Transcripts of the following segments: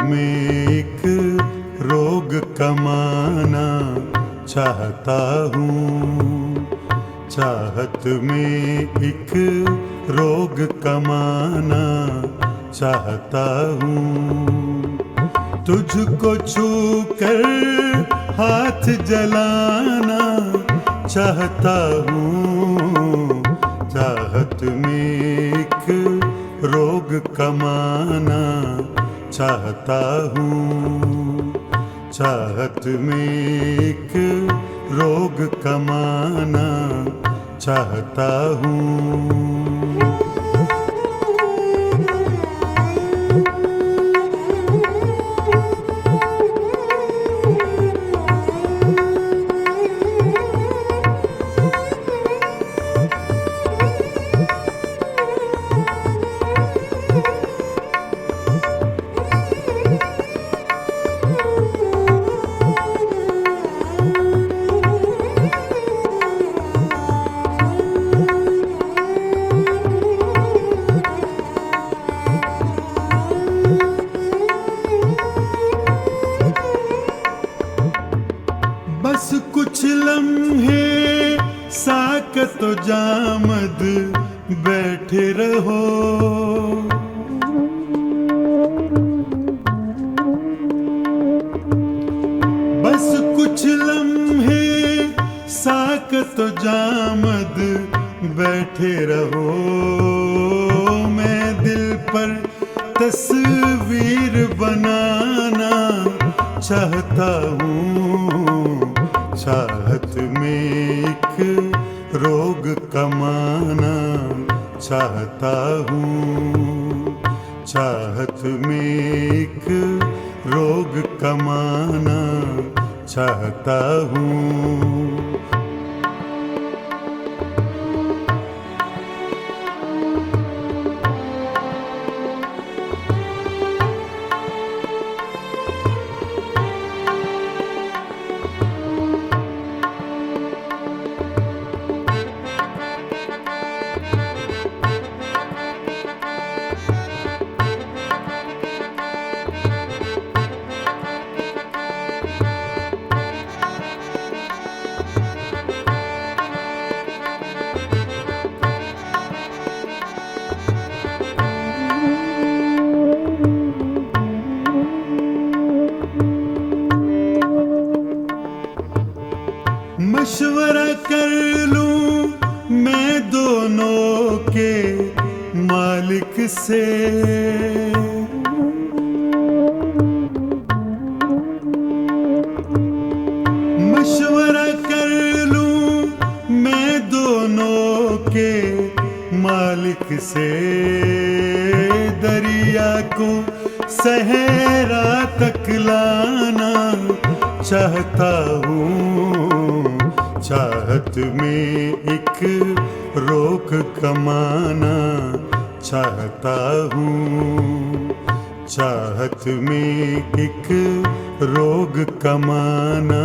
में एक रोग कमाना चाहता हूँ। चाहत में एक रोग कमाना चाहता हूँ। तुझको छू कर हाथ जलाना चाहता हूँ। चाहत में एक रोग कमाना चाहता हूँ। चाहत में एक रोग कमाना चाहता हूँ। बस कुछ लम्हे साकत जामद बैठे रहो। बस कुछ लम्हे साकत जामद बैठे रहो। मैं दिल पर तस्वीर बनाना चाहता हूँ। चाहत में एक रोग कमाना चाहता हूँ। चाहत में एक रोग कमाना चाहता हूँ। मशवरा कर लूं मैं दोनों के मालिक से। मशवरा कर लूं मैं दोनों के मालिक से। दरिया को सहरा तक लाना चाहता हूँ। चाहत में एक रोग कमाना चाहता हूँ। चाहत में एक रोग कमाना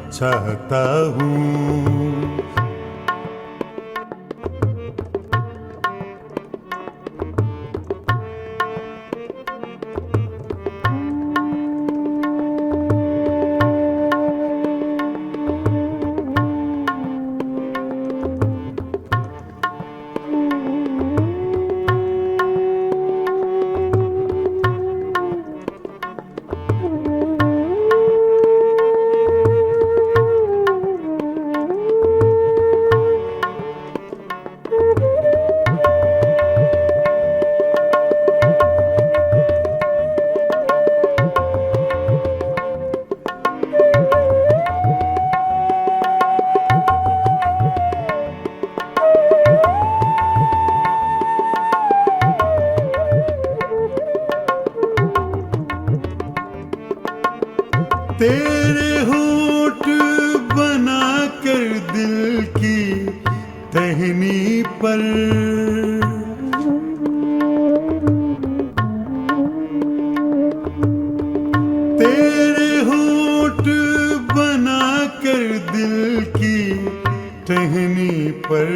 चाहता हूँ। तेरे होठ बना कर दिल की टहनी पर। तेरे होठ बना कर दिल की टहनी पर।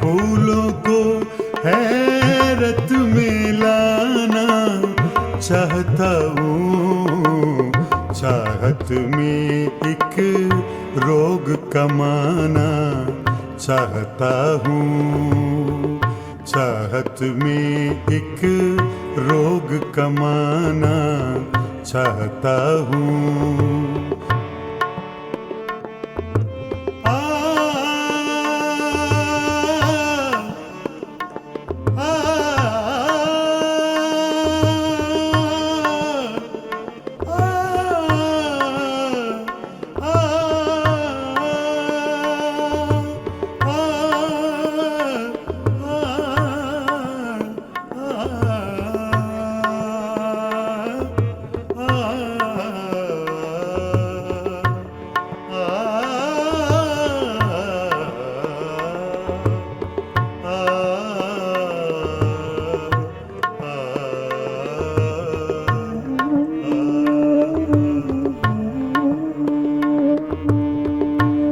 फूलों को हैरत में लाना चाहता हूँ, चाहत में एक रोग कमाना चाहता हूँ, चाहत में एक रोग कमाना चाहता हूँ।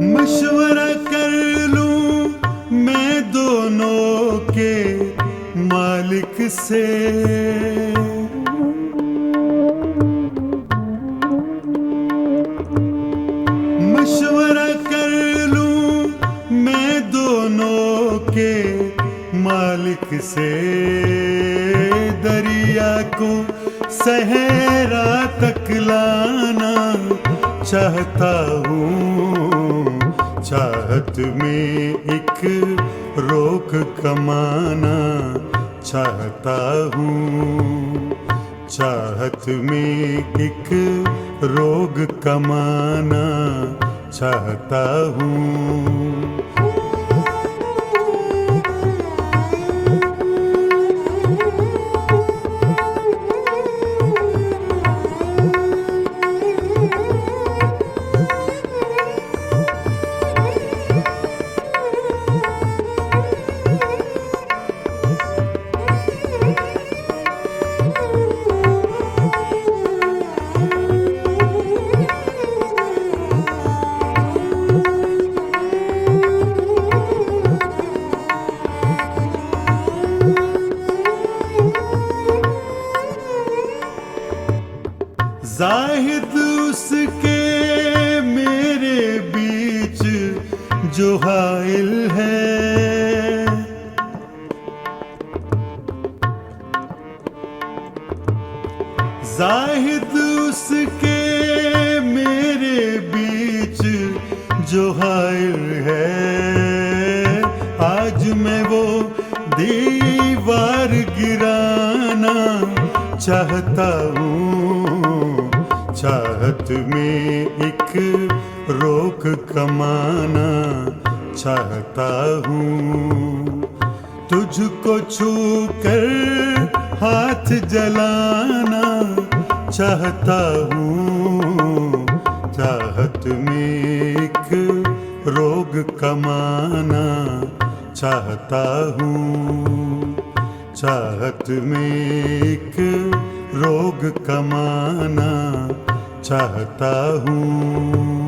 मशवरा कर लूं मैं दोनों के मालिक से, मशवरा कर लूं मैं दोनों के मालिक से। दरिया को सहरा तक लाना चाहता हूँ, चाहत में एक रोक कमाना चाहता हूँ, चाहत में एक रोग कमाना चाहता हूँ। जाहिद उसके मेरे बीच जो हाइल है, जाहिद उसके मेरे बीच जो हाइल है। आज मैं वो दीवार गिराना चाहता हूँ, चाहत में एक रोक कमाना चाहता हूँ। तुझको छू कर हाथ जलाना चाहता हूँ, चाहत में एक रोग कमाना चाहता हूँ, चाहत में एक रोग कमाना चाहता हूँ।